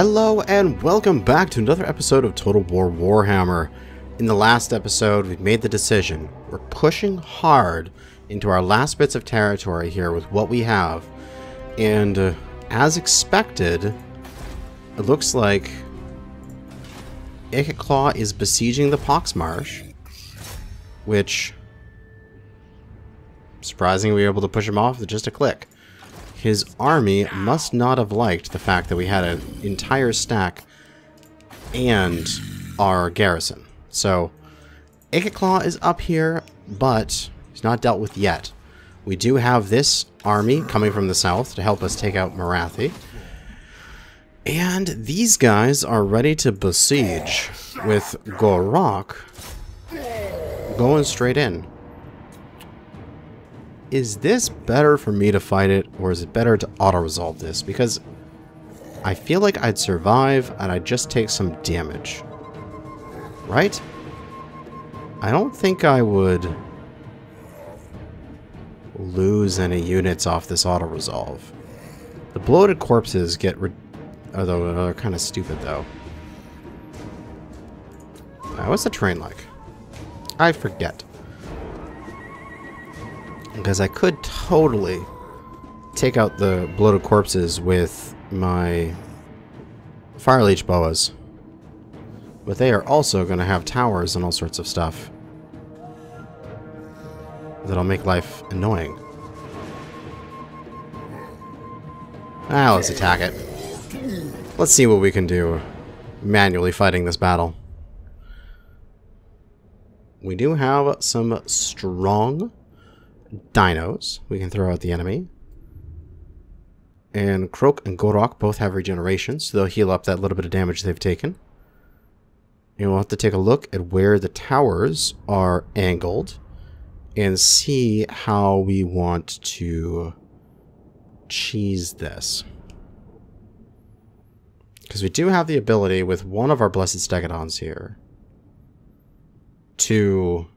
Hello and welcome back to another episode of Total War Warhammer. In the last episode, we've made the decision. We're pushing hard into our last bits of territory here with what we have. And as expected, it looks like Ikitclaw is besieging the Poxmarsh, which, surprisingly, we were able to push him off with just a click. His army must not have liked the fact that we had an entire stack and our garrison. So, Ikitclaw is up here, but he's not dealt with yet. We do have this army coming from the south to help us take out Morathi. And these guys are ready to besiege with Gorok going straight in. Is this better for me to fight it, or is it better to auto-resolve this? Because I feel like I'd survive, and I'd just take some damage. Right? I don't think I would lose any units off this auto-resolve. The bloated corpses get although they're kind of stupid, though. What's the terrain like? I forget. Because I could totally take out the bloated corpses with my Fire Leech boas. But they are also going to have towers and all sorts of stuff that'll make life annoying. Let's attack it. Let's see what we can do manually fighting this battle. We do have some strong dinos we can throw at the enemy. And Kroak and Gorok both have regeneration, so they'll heal up that little bit of damage they've taken. And we'll have to take a look at where the towers are angled and see how we want to cheese this. Because we do have the ability with one of our Blessed Stegodons here to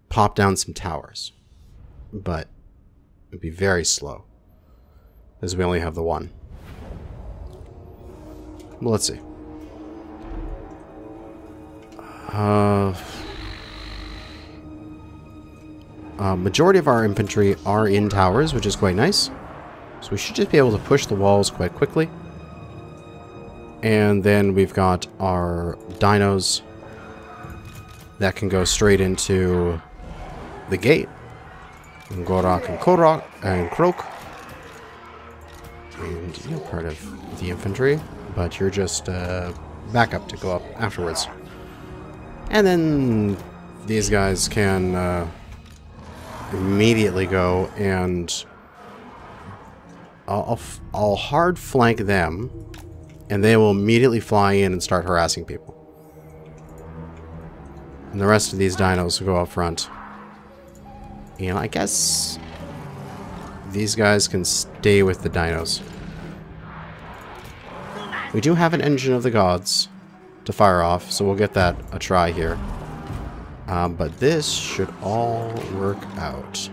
pop down some towers, but it'd be very slow as we only have the one. Well, let's see. Majority of our infantry are in towers, which is quite nice. So we should just be able to push the walls quite quickly. And then we've got our dinos that can go straight into the gate. And Gorok and Korok and Kroak. And you're part of the infantry, but you're just backup to go up afterwards. And then these guys can immediately go and I'll hard flank them, and they will immediately fly in and start harassing people. And the rest of these dinos will go up front. And I guess these guys can stay with the dinos. We do have an Engine of the Gods to fire off, so we'll get that a try here. But this should all work out.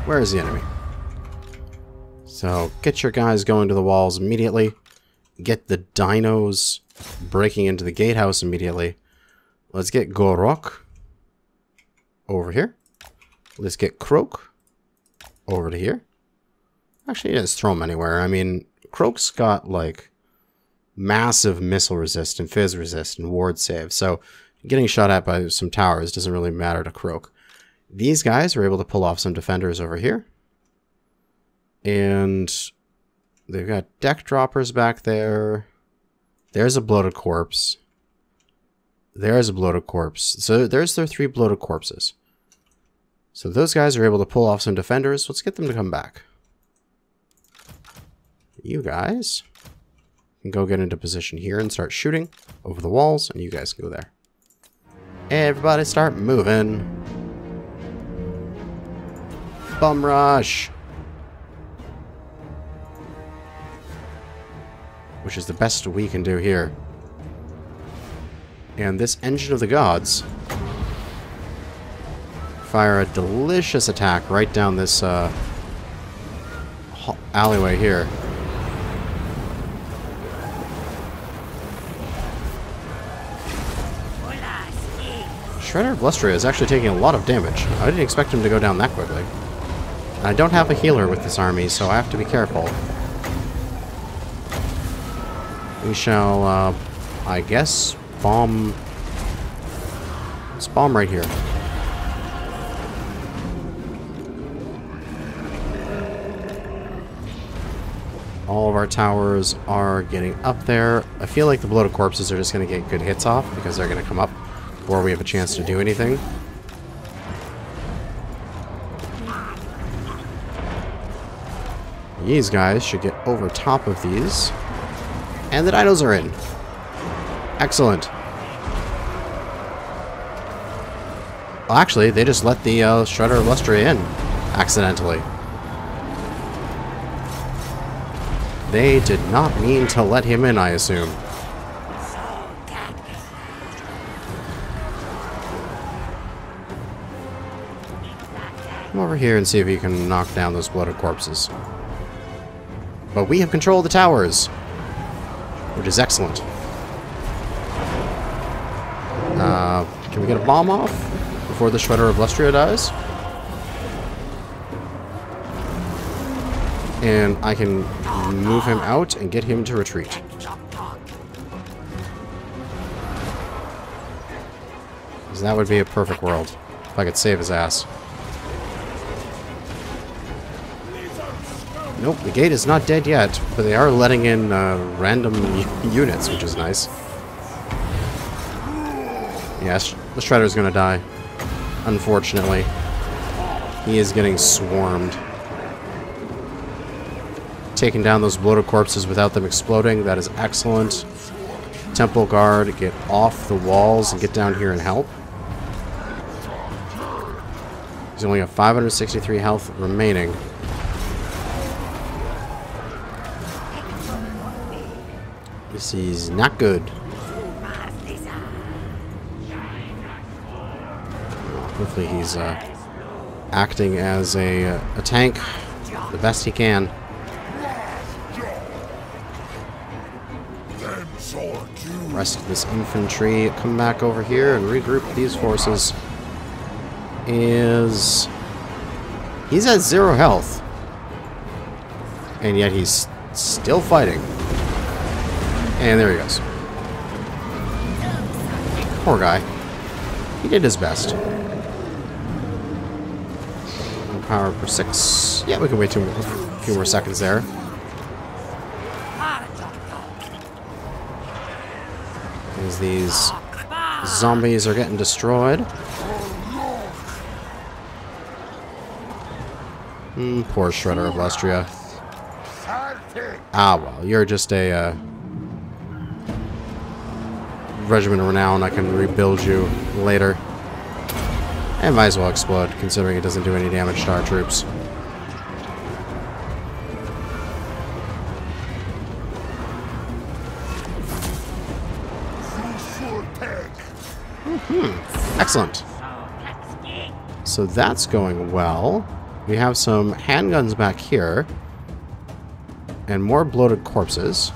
Where is the enemy? So get your guys going to the walls immediately. Get the dinos breaking into the gatehouse immediately. Let's get Gorok over here. Let's get Kroak over to here. Actually, just throw him anywhere. I mean, Kroak's got like massive missile resist and fizz resist and ward save. So getting shot at by some towers doesn't really matter to Kroak. These guys are able to pull off some defenders over here. And they've got deck droppers back there. There's a bloated corpse. There's a bloated corpse. So there's their 3 bloated corpses. So those guys are able to pull off some defenders. Let's get them to come back. You guys can go get into position here and start shooting over the walls, and you guys can go there. Everybody start moving. Bum rush. Which is the best we can do here. And this Engine of the Gods fire a delicious attack right down this alleyway here. Shredder of Lustria is actually taking a lot of damage. I didn't expect him to go down that quickly. I don't have a healer with this army, so I have to be careful. We shall, I guess, bomb... Let's bomb right here. All of our towers are getting up there. I feel like the bloated corpses are just going to get good hits off because they're going to come up before we have a chance to do anything. These guys should get over top of these. And the dinos are in. Excellent. Well, actually, they just let the Shredder of Lustria in accidentally. They did not mean to let him in, I assume. Come over here and see if you can knock down those bloated corpses. But we have control of the towers, which is excellent. Can we get a bomb off before the Shredder of Lustria dies? And I can move him out and get him to retreat. Because that would be a perfect world if I could save his ass. Nope, the gate is not dead yet, but they are letting in random units, which is nice. Yes, the Shredder's gonna die. Unfortunately. He is getting swarmed. Taking down those bloated corpses without them exploding, that is excellent. Temple Guard, get off the walls and get down here and help. He's only got 563 health remaining. This is not good. Hopefully he's acting as a tank the best he can. Rest of this infantry come back over here and regroup these forces. He's at 0 health. And yet he's still fighting. And there he goes. Poor guy. He did his best. 1 power per 6. Yeah, we can wait a few more seconds there. As these zombies are getting destroyed. Poor Shredder of Lustria. Ah, well, you're just a Regiment of Renown. I can rebuild you later. And might as well explode, considering it doesn't do any damage to our troops. Excellent. So that's going well. We have some handguns back here. And more bloated corpses.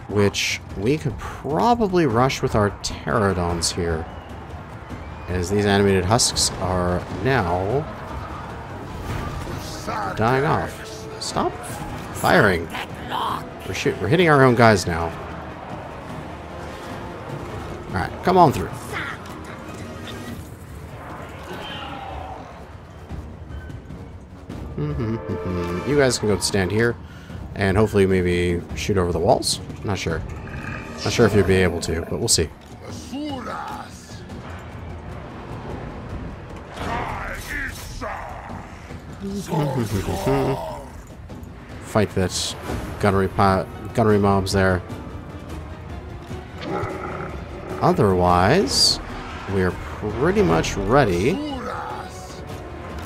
Which we could probably rush with our pterodons here. As these animated husks are now dying off. Stop firing. We're hitting our own guys now. Alright, come on through. You guys can go stand here. And hopefully maybe shoot over the walls? Not sure. Not sure if you'd be able to, but we'll see. Fight that gunnery mobs there. Otherwise, we're pretty much ready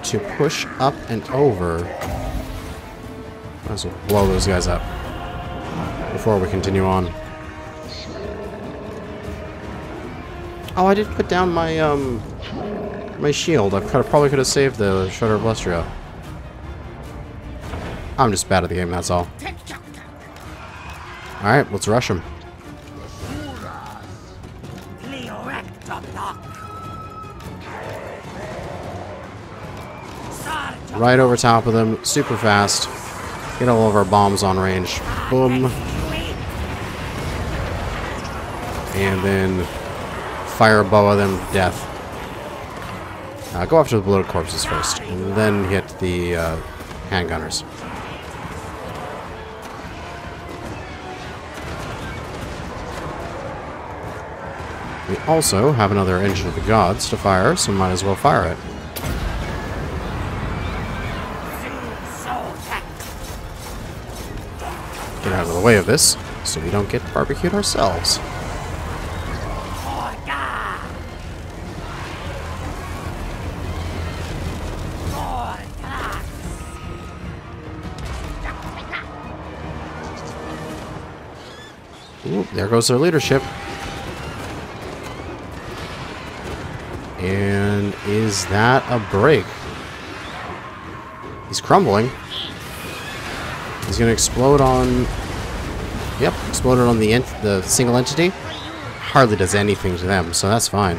to push up and over. Might as well blow those guys up before we continue on. Oh, I didn't put down my My shield. Probably could have saved the Shredder of Lustria. I'm just bad at the game, that's all. Alright, let's rush him. Right over top of them, super fast. Get all of our bombs on range. Boom. And then fire a bow at them to death. Go after the bloated corpses first, and then hit the handgunners. We also have another Engine of the Gods to fire, so might as well fire it. Get out of the way of this, so we don't get barbecued ourselves. Ooh, there goes their leadership. And is that a break? He's crumbling. He's going to explode on... Yep, exploded on the single entity. Hardly does anything to them, so that's fine.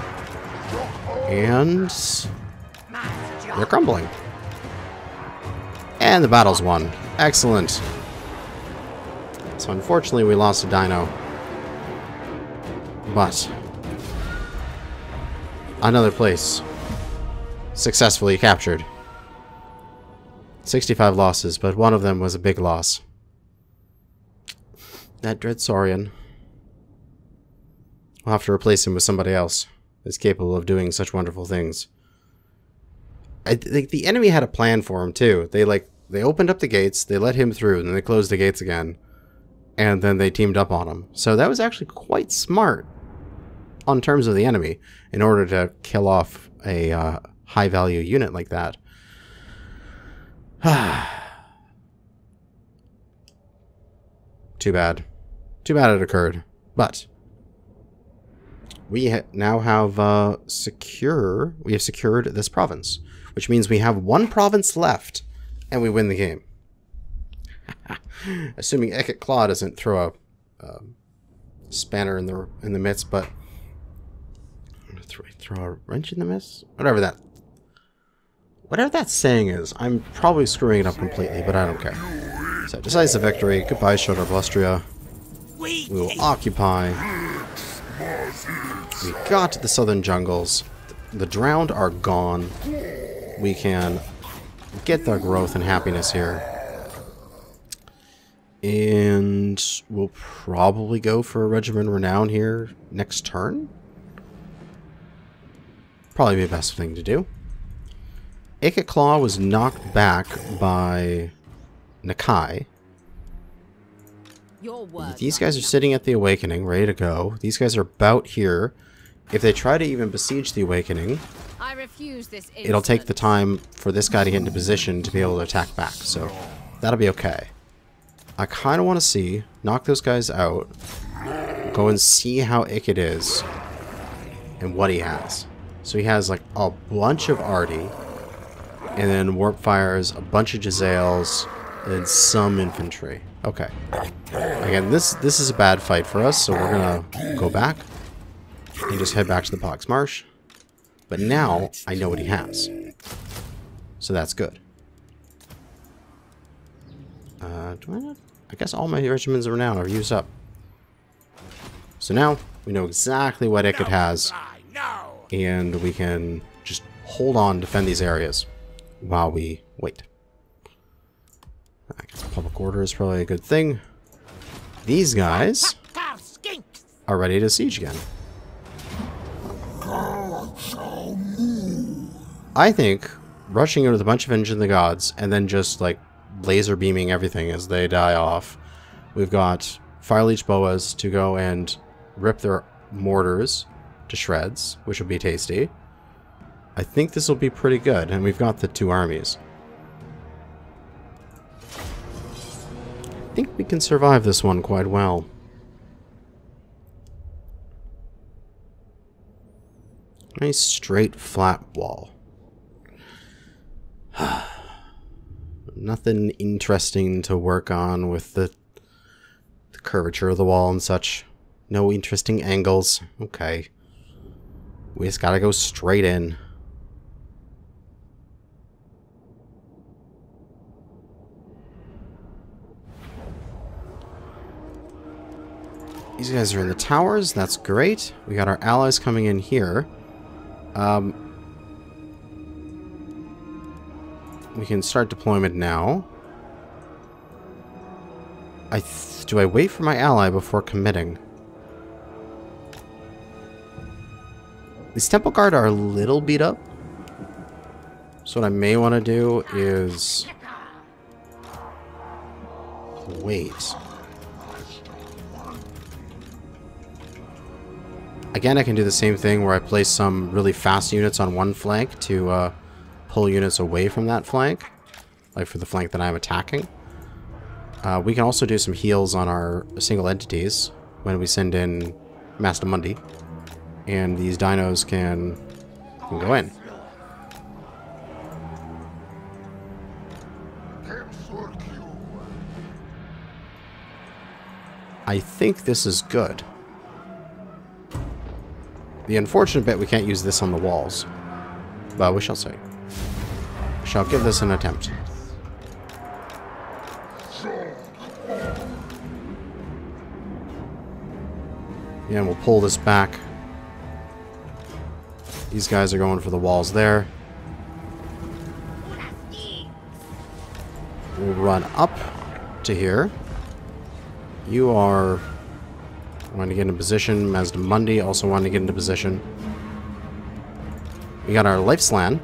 And... they're crumbling. And the battle's won. Excellent. So unfortunately we lost a dino. But... another place. Successfully captured. 65 losses, but one of them was a big loss. That dread Saurian. We'll have to replace him with somebody else that's capable of doing such wonderful things. I think the enemy had a plan for him too. They opened up the gates, they let him through, and then they closed the gates again. And then they teamed up on him. So that was actually quite smart on terms of the enemy in order to kill off a high-value unit like that. Too bad. Too bad it occurred. But we now have secured this province, which means we have one province left, and we win the game. Assuming Ekket Claw doesn't throw a spanner in the midst, but throw a wrench in the midst? Whatever that saying is. I'm probably screwing it up completely, but I don't care. So, decisive victory. Goodbye, Shredder of Lustria. We will occupy. We got to the southern jungles. The drowned are gone. We can get the growth and happiness here. And we'll probably go for a Regiment Renown here next turn. Probably be the best thing to do. Ekket Claw was knocked back by Nakai. These guys are sitting at the Awakening, ready to go. These guys are about here. If they try to even besiege the Awakening, it'll take the time for this guy to get into position to be able to attack back. So that'll be okay. I kind of want to knock those guys out, go and see how Ekket is, and what he has. So he has like a bunch of Artie, and then Warp Fires, a bunch of Jezzails, and some infantry. Okay. Again, this is a bad fight for us, so we're gonna go back and just head back to the Pox Marsh. But now I know what he has, so that's good. I guess all my regiments are now used up. So now we know exactly what Ekket has, and we can just hold on, defend these areas while we wait. I guess public order is probably a good thing. These guys are ready to siege again. I think rushing in with a bunch of Engine of the Gods and then just like laser beaming everything as they die off. We've got Fire Leech Boas to go and rip their mortars to shreds, which will be tasty. I think this will be pretty good, and we've got the two armies. I think we can survive this one quite well. Nice straight flat wall. Nothing interesting to work on with the curvature of the wall and such. No interesting angles. Okay. We just gotta go straight in. These guys are in the towers. That's great. We got our allies coming in here. We can start deployment now. Do I wait for my ally before committing? These Temple Guard are a little beat up. So what I may want to do is wait. Again, I can do the same thing where I place some really fast units on one flank to pull units away from that flank, like for the flank that I'm attacking. We can also do some heals on our single entities when we send in Master Mundi, and these dinos can go in. I think this is good. The unfortunate bit, we can't use this on the walls. But we shall see. We shall give this an attempt. Yeah, and we'll pull this back. These guys are going for the walls there. We'll run up to here. You are... wanting to get into position. Master Mundi also wanting to get into position. We got our Life Slan,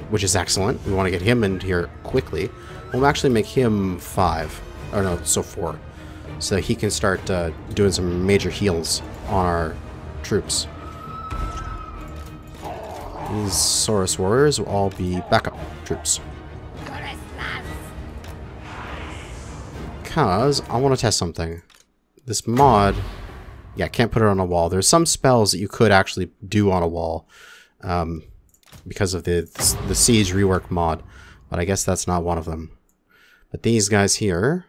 which is excellent. We want to get him in here quickly. We'll actually make him 5. Or no, so 4. So that he can start doing some major heals on our troops. These Saurus warriors will all be backup troops. Because I want to test something. This mod... yeah, can't put it on a wall. There's some spells that you could actually do on a wall because of the Siege rework mod, but I guess that's not one of them. But these guys here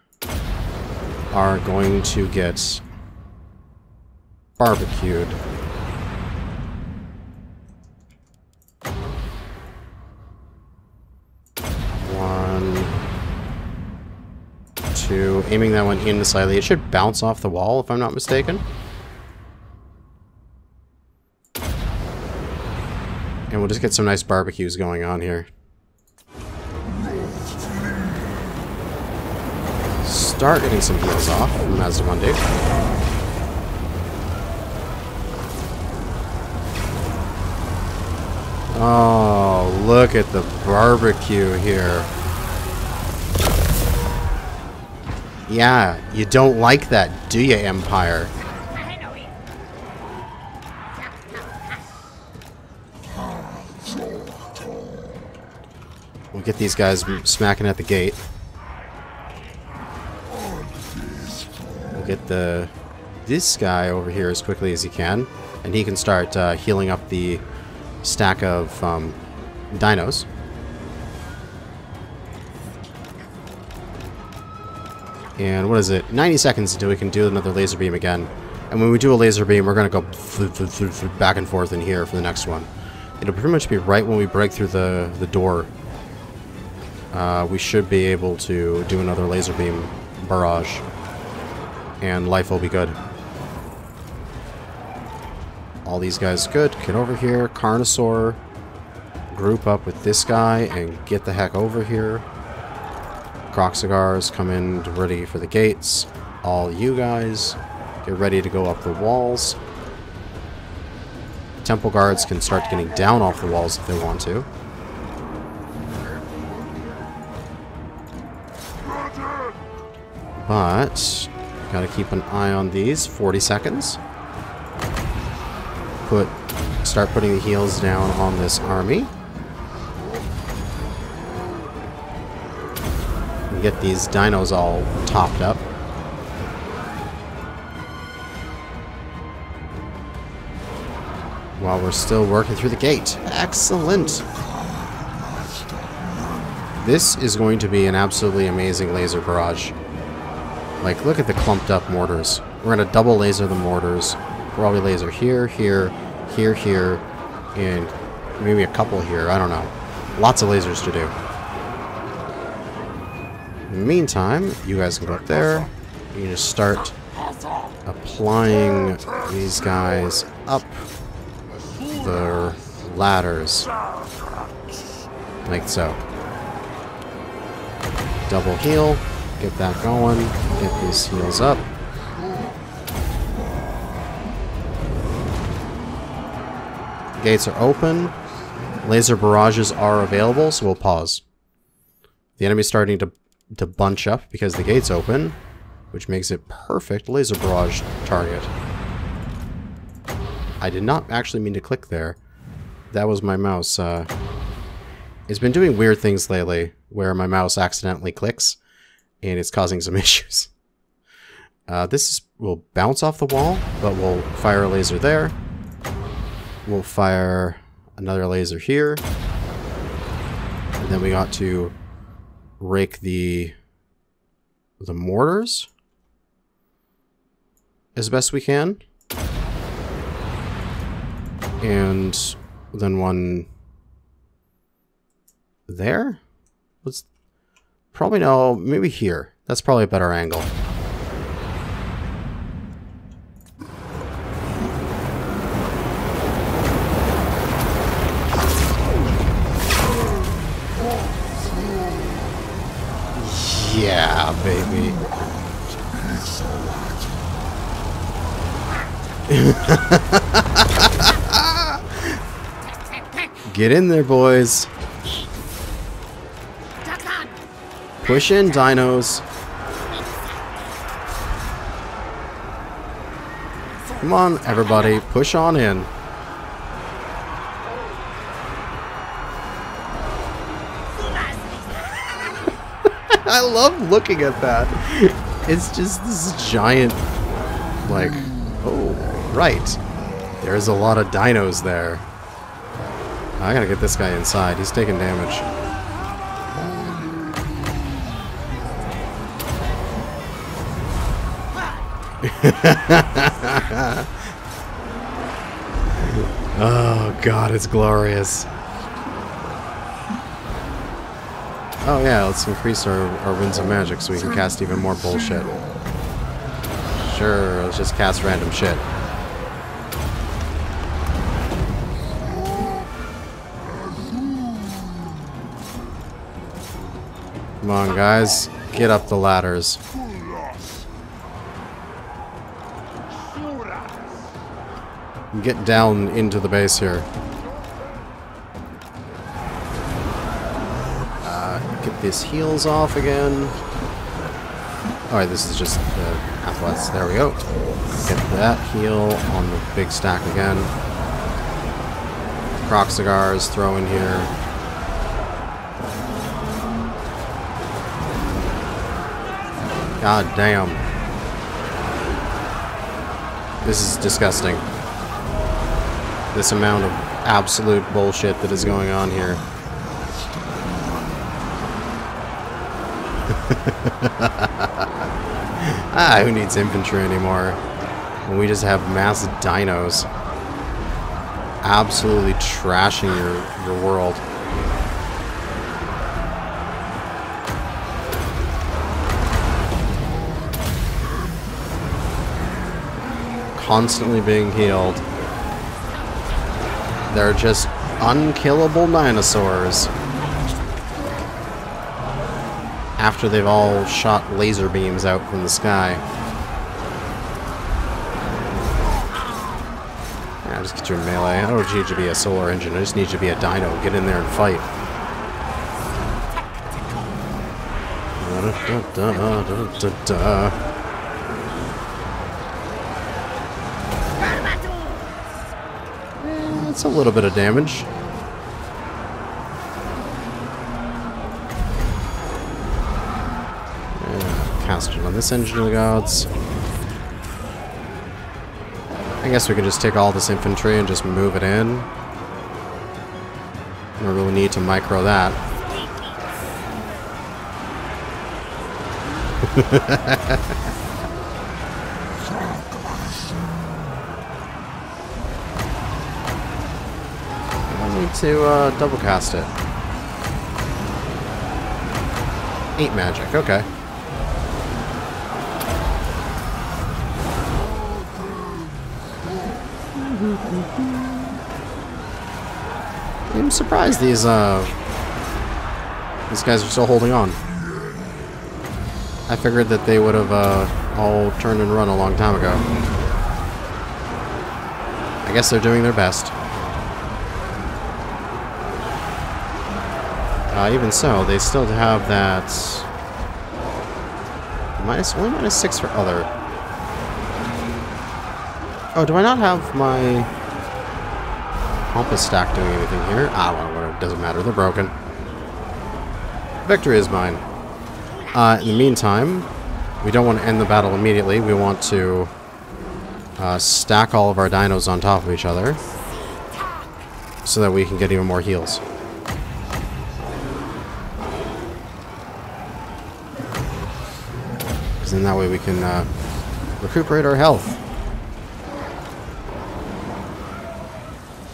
are going to get barbecued. One, two, aiming that one in slightly. It should bounce off the wall if I'm not mistaken. And we'll just get some nice barbecues going on here. Start getting some heals off from Master Mundi. Oh, look at the barbecue here. Yeah, you don't like that, do you, Empire? We'll get these guys smacking at the gate. We'll get this guy over here as quickly as he can, and he can start healing up the stack of dinos. And what is it? 90 seconds until we can do another laser beam again. And when we do a laser beam, we're going to go back and forth in here for the next one. It'll pretty much be right when we break through the door. We should be able to do another laser beam barrage. And life will be good. All these guys good. Get over here. Carnosaur. Group up with this guy and get the heck over here. Croxagars come in ready for the gates. All you guys get ready to go up the walls. Temple guards can start getting down off the walls if they want to. But gotta keep an eye on these. 40 seconds. Start putting the heals down on this army. And get these dinos all topped up. while we're still working through the gate. Excellent! This is going to be an absolutely amazing laser barrage. Like, look at the clumped up mortars. We're going to double laser the mortars. Probably laser here, here, here, here, and maybe a couple here. I don't know. Lots of lasers to do. In the meantime, you guys can go up there. You just start applying these guys up the ladders. Like so. Double heal. Get that going. Get these heals up. Gates are open. Laser barrages are available, so we'll pause. The enemy's starting to bunch up because the gate's open, which makes it perfect laser barrage target. I did not actually mean to click there. That was my mouse. It's been doing weird things lately, where my mouse accidentally clicks, and it's causing some issues. This will bounce off the wall, but we'll fire a laser there. We'll fire another laser here. And then we got to rake the mortars as best we can. And then one there? Let's probably, no, maybe here. That's probably a better angle. Yeah, baby. Get in there, boys. Push in, dinos. Come on, everybody. Push on in. I love looking at that. It's just this giant, like, oh, right. There's a lot of dinos there. I gotta get this guy inside. He's taking damage. Oh, God, it's glorious. Oh yeah, let's increase our winds of magic so we can cast even more bullshit. Sure, let's just cast random shit. Come on, guys. Get up the ladders. Get down into the base here. Get these heals off again. Alright, this is just athletics. There we go. Get that heal on the big stack again. Croc cigars, throw in here. God damn. This is disgusting. This amount of absolute bullshit that is going on here. Who needs infantry anymore? When we just have mass dinos absolutely trashing your world. Constantly being healed. They're just unkillable dinosaurs. After they've all shot laser beams out from the sky. Yeah, just get your melee. I don't need you to be a solar engine. I just need you to be a dino. Get in there and fight. That's a little bit of damage. Cast it on this engine of the gods. I guess we can just take all this infantry and just move it in. No real need to micro that. I need to double cast it. 8 magic, okay. I'm surprised these guys are still holding on. I figured that they would have all turned and run a long time ago. I guess they're doing their best. Even so, they still have that only -6 for other. Oh, do I not have my Pompous stack doing anything here? Ah, well, it doesn't matter. They're broken. Victory is mine. In the meantime, we don't want to end the battle immediately. We want to stack all of our dinos on top of each other so that we can get even more heals. Because then that way we can recuperate our health.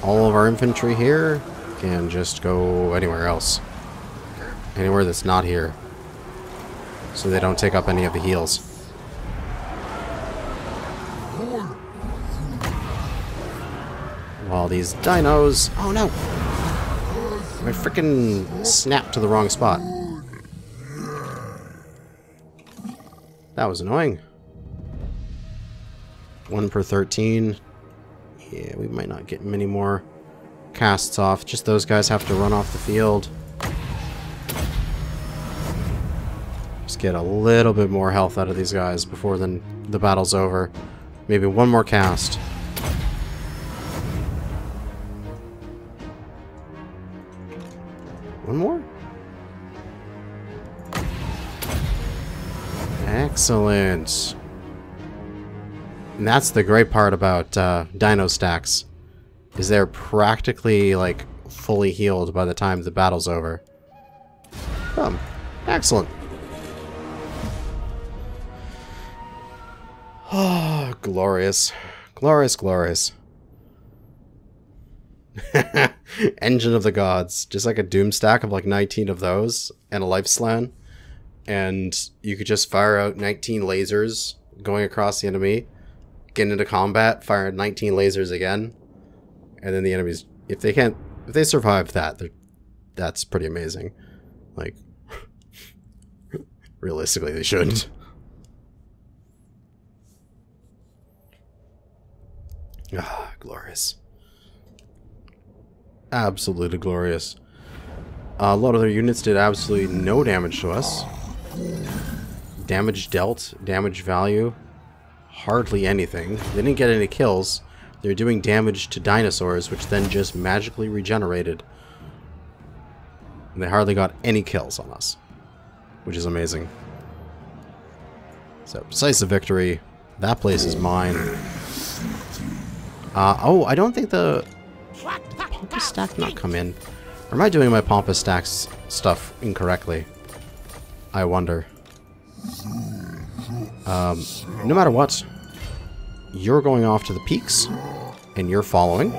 All of our infantry here can just go anywhere else. Anywhere that's not here. So they don't take up any of the heals. While these dinos... Oh no! I freaking snapped to the wrong spot. That was annoying. 1 per 13. Yeah, we might not get many more casts off. Just those guys have to run off the field. Just get a little bit more health out of these guys before the battle's over. Maybe one more cast. One more? Excellent. And that's the great part about dino stacks, is they're practically like fully healed by the time the battle's over. Excellent. Oh, glorious. Glorious, glorious. Engine of the Gods. Just like a doom stack of like 19 of those and a life slan. And you could just fire out 19 lasers going across the enemy. Get into combat, fire 19 lasers again, and then the enemies, if they survive that, that's pretty amazing. Like, realistically, they shouldn't. Ah, glorious. Absolutely glorious. A lot of their units did absolutely no damage to us. Damage dealt, damage value. Hardly anything. They didn't get any kills. They're doing damage to dinosaurs, which then just magically regenerated. And they hardly got any kills on us, which is amazing. So, decisive victory. That place is mine. Oh, I don't think the Pompous stack not come in. Or am I doing my Pompous stacks stuff incorrectly? I wonder. No matter what, you're going off to the peaks, and you're following.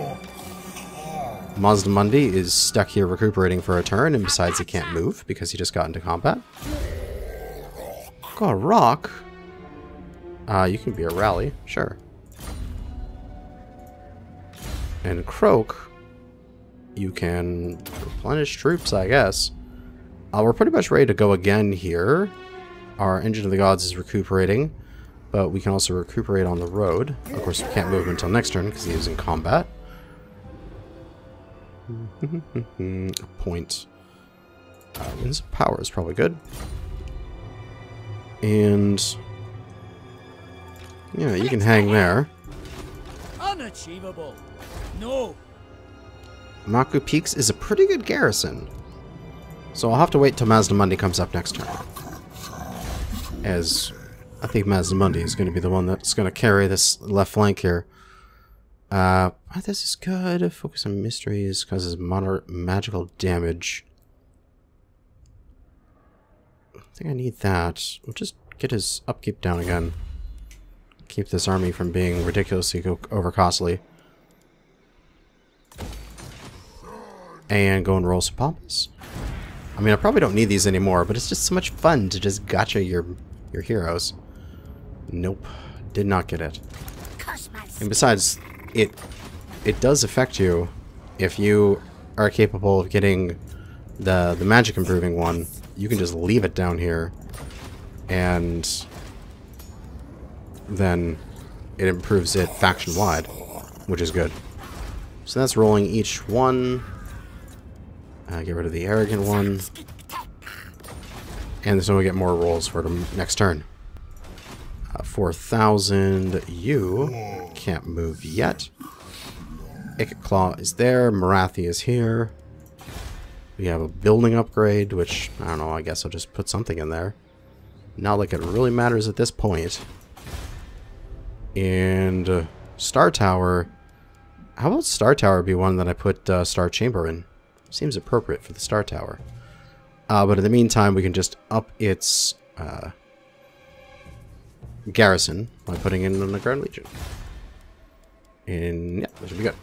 Mazdamundi is stuck here recuperating for a turn, and besides he can't move because he just got into combat. Got a rock. You can be a rally, sure. And Croak, you can replenish troops, I guess. We're pretty much ready to go again here. Our Engine of the Gods is recuperating, but we can also recuperate on the road. Of course, we can't move him until next turn because he is in combat. A point. Winds of Power is probably good. And yeah, you can hang there. Unachievable. No. Maku Peaks is a pretty good garrison. So I'll have to wait till Mazdamundi comes up next turn. As I think Mazdamundi is going to be the one that's going to carry this left flank here. This is good. Focus on mysteries, causes moderate magical damage. I think I need that. We'll just get his upkeep down again. Keep this army from being ridiculously over costly. And go and roll some pampas. I mean, I probably don't need these anymore, but it's just so much fun to just gotcha your heroes. Nope. Did not get it. And besides, it does affect you if you are capable of getting the magic improving one. You can just leave it down here, and then it improves it faction wide, which is good. So that's rolling each one. Get rid of the arrogant one, and so we get more rolls for the next turn. 4,000. You can't move yet. Ikit Claw is there. Morathi is here. We have a building upgrade, which, I don't know, I guess I'll just put something in there. Not like it really matters at this point. And Star Tower. How about Star Tower be one that I put Star Chamber in? Seems appropriate for the Star Tower. But in the meantime, we can just up its garrison by putting in an Guard Legion. And yeah, that should be good.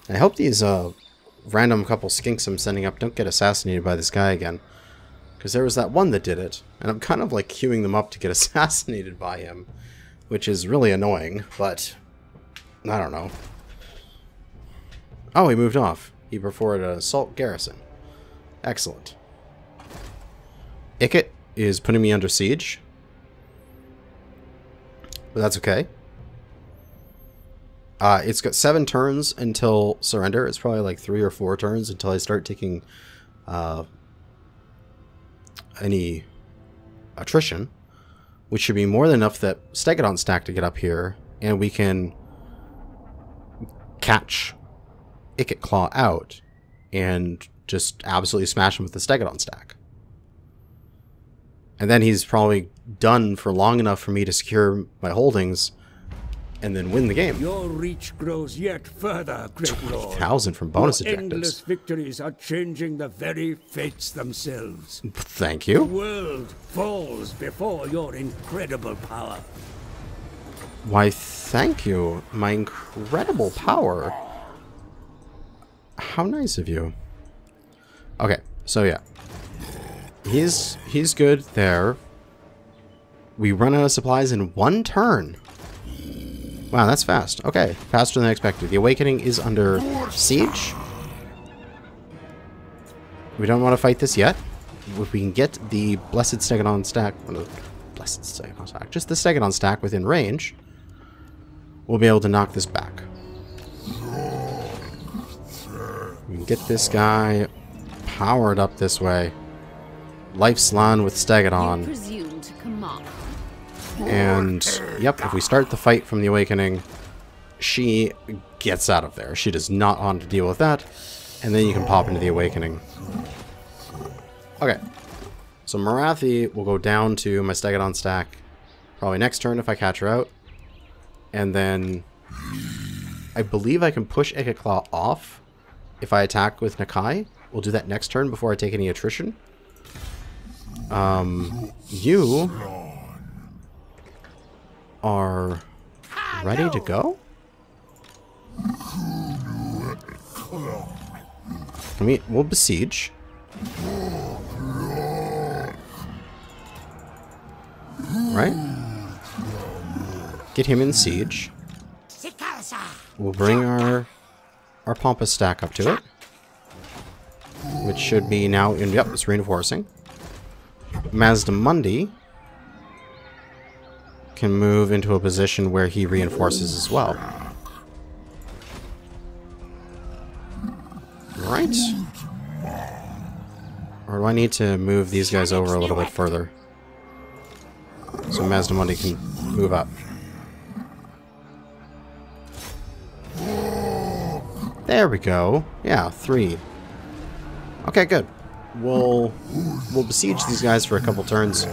I hope these random couple skinks I'm sending up don't get assassinated by this guy again. Because there was that one that did it, and I'm kind of like queuing them up to get assassinated by him. Which is really annoying, but I don't know. Oh, he moved off. He preferred an assault garrison. Excellent. Ikit is putting me under siege. But that's okay. It's got 7 turns until surrender. It's probably like 3 or 4 turns until I start taking any attrition. Which should be more than enough that Stegadon stack to get up here. And we can catch Ikit Claw out and just absolutely smash him with the Stegadon stack. And then he's probably done for long enough for me to secure my holdings and then win the game. Your reach grows yet further, great lord. 20,000 from bonus Your objectives. endless victories are changing the very fates themselves. Thank The you. world falls before your incredible power. Why, thank you. My incredible power. How nice of you. Okay, so yeah. He's good there. We run out of supplies in 1 turn. Wow, that's fast. Okay, faster than expected. The Awakening is under siege. We don't want to fight this yet. If we can get the Blessed Stegadon stack, Blessed Stegadon stack, just the Stegadon stack within range, we'll be able to knock this back. We can get this guy powered up this way. Lifeslan with Stegadon. You presume to command. And, yep, if we start the fight from the Awakening, she gets out of there. She does not want to deal with that. And then you can pop into the Awakening. Okay. So Morathi will go down to my Stegadon stack probably next turn if I catch her out. And then I believe I can push Ikit Claw off if I attack with Nakai. We'll do that next turn before I take any attrition. You are ready to go? We'll besiege. Right? Get him in siege. We'll bring our Pampas stack up to it. Which should be now in, yep, it's reinforcing. Mazdamundi can move into a position where he reinforces as well. Right? Or do I need to move these guys over a little bit further? So Mazdamundi can move up. There we go. Yeah, 3. Okay, good. We'll besiege these guys for a couple turns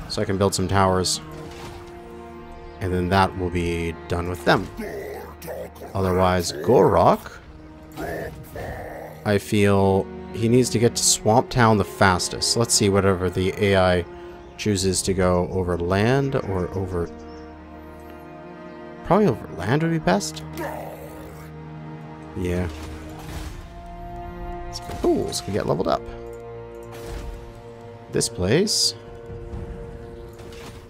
so I can build some towers. And then that will be done with them. Otherwise, Gorok, I feel he needs to get to Swamp Town the fastest. Let's see whatever the AI chooses to go over land or over... Probably over land would be best. Yeah. So ghouls can get leveled up. This place...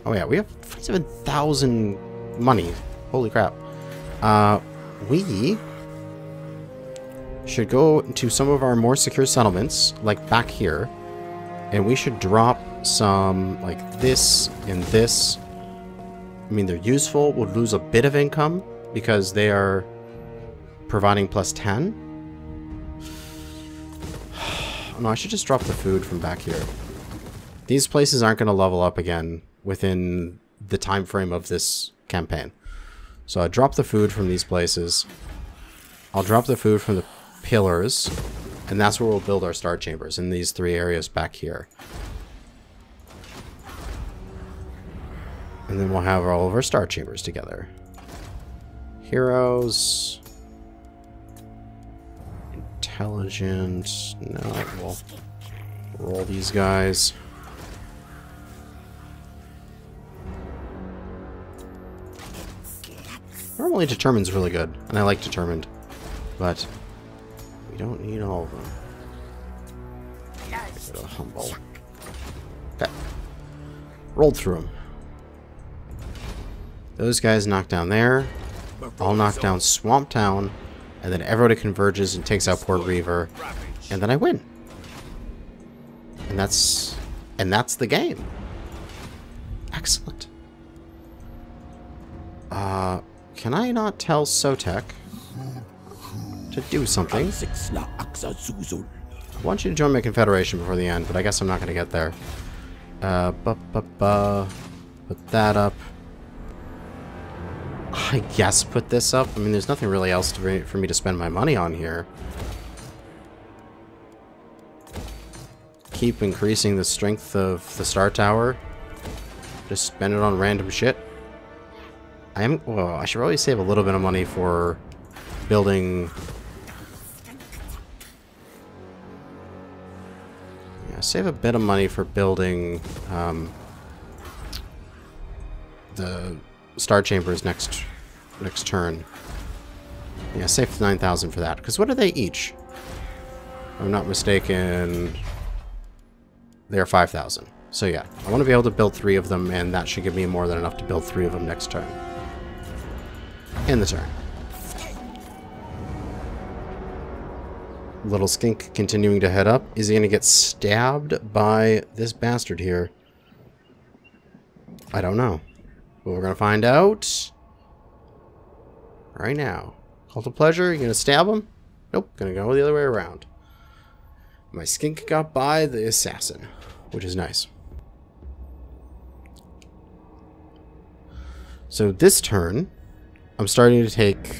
Oh yeah, we have 47,000 money. Holy crap. We should go to some of our more secure settlements, like back here, and we should drop some, like this and this. I mean, they're useful. We'll lose a bit of income because they are providing plus 10. No, I should just drop the food from back here. These places aren't going to level up again within the time frame of this campaign. So I drop the food from these places. I'll drop the food from the pillars, and that's where we'll build our star chambers, in these 3 areas back here. And then we'll have all of our star chambers together. Heroes. Intelligent. No, we'll roll these guys. Normally Determined's really good, and I like Determined, but we don't need all of them. Go to Humble. Okay. Rolled through them. Those guys knock down there. I'll knock down Swamp Town, and then everybody converges and takes out Port Reaver, and then I win. And that's the game. Excellent. Can I not tell Sotek to do something? I want you to join my confederation before the end, but I guess I'm not going to get there. Put that up. I guess put this up. I mean, there's nothing really else for me to spend my money on here. Keep increasing the strength of the Star Tower. Just spend it on random shit. Well, I should probably save a little bit of money for building... Yeah, save a bit of money for building the Star Chambers next turn. Yeah, save 9,000 for that. Because what are they each? If I'm not mistaken, they're 5,000. So yeah, I want to be able to build 3 of them, and that should give me more than enough to build 3 of them next turn. In the turn. Little Skink continuing to head up. Is he going to get stabbed by this bastard here? I don't know. But we're going to find out right now. Cult of Pleasure, you going to stab him? Nope, going to go the other way around. My Skink got by the assassin, which is nice. So this turn, I'm starting to take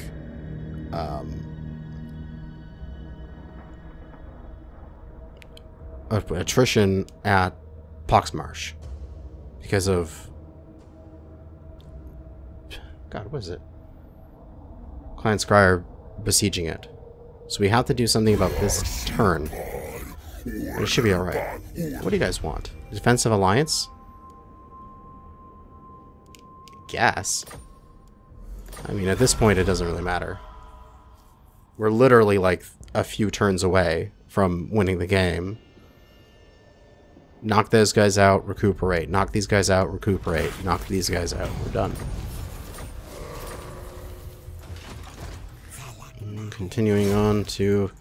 attrition at Poxmarsh because of God, what is it? Clan Scryer besieging it. So we have to do something about this turn. But it should be alright. What do you guys want? Defensive alliance? Guess. I mean, at this point, it doesn't really matter. We're literally like a few turns away from winning the game. Knock those guys out, recuperate. Knock these guys out, recuperate. Knock these guys out. We're done. And continuing on to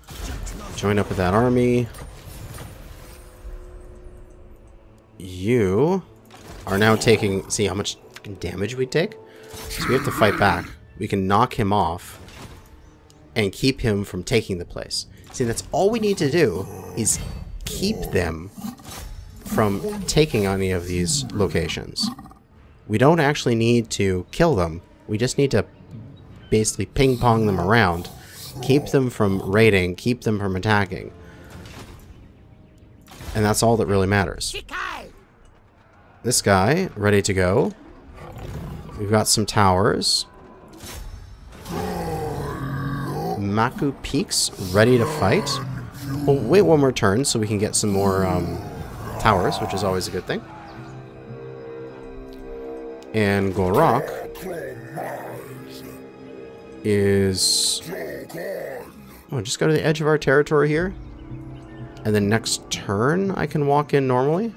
join up with that army. You are now taking... See how much damage we take? So we have to fight back. We can knock him off and keep him from taking the place. See, that's all we need to do is keep them from taking any of these locations. We don't actually need to kill them. We just need to basically ping-pong them around, keep them from raiding, keep them from attacking. And that's all that really matters. This guy, ready to go. We've got some towers. Maku Peaks ready to fight. We'll wait one more turn so we can get some more towers, which is always a good thing. And Gorok is... Oh, just go to the edge of our territory here. And then next turn, I can walk in normally.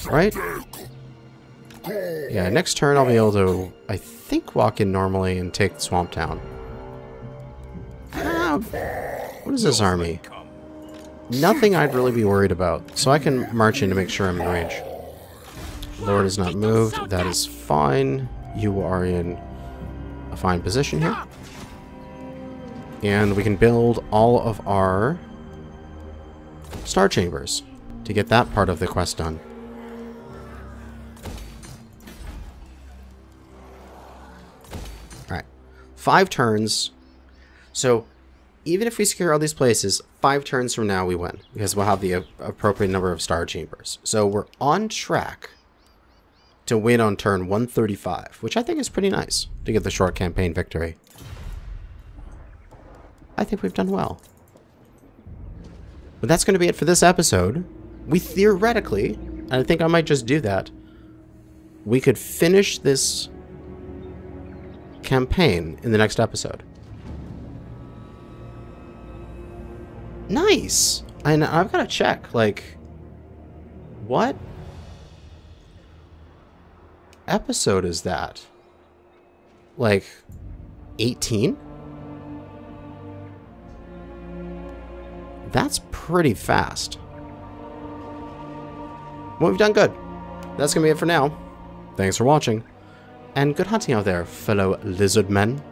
Right? Yeah, next turn I'll be able to, I think, walk in normally and take Swamp Town. What is this army? Nothing I'd really be worried about. So I can march in to make sure I'm in range. Lord is not moved. That is fine. You are in a fine position here. And we can build all of our Star Chambers to get that part of the quest done. Alright. 5 turns. So, even if we secure all these places, 5 turns from now we win. Because we'll have the appropriate number of Star Chambers. So, we're on track to win on turn 135. Which I think is pretty nice to get the short campaign victory. I think we've done well. But that's going to be it for this episode. We theoretically, and I think I might just do that, we could finish this campaign in the next episode. Nice! And I've got to check, like, what episode is that? Like, 18? That's pretty fast. Well, we've done good. That's going to be it for now. Thanks for watching. And good hunting out there, fellow lizard men.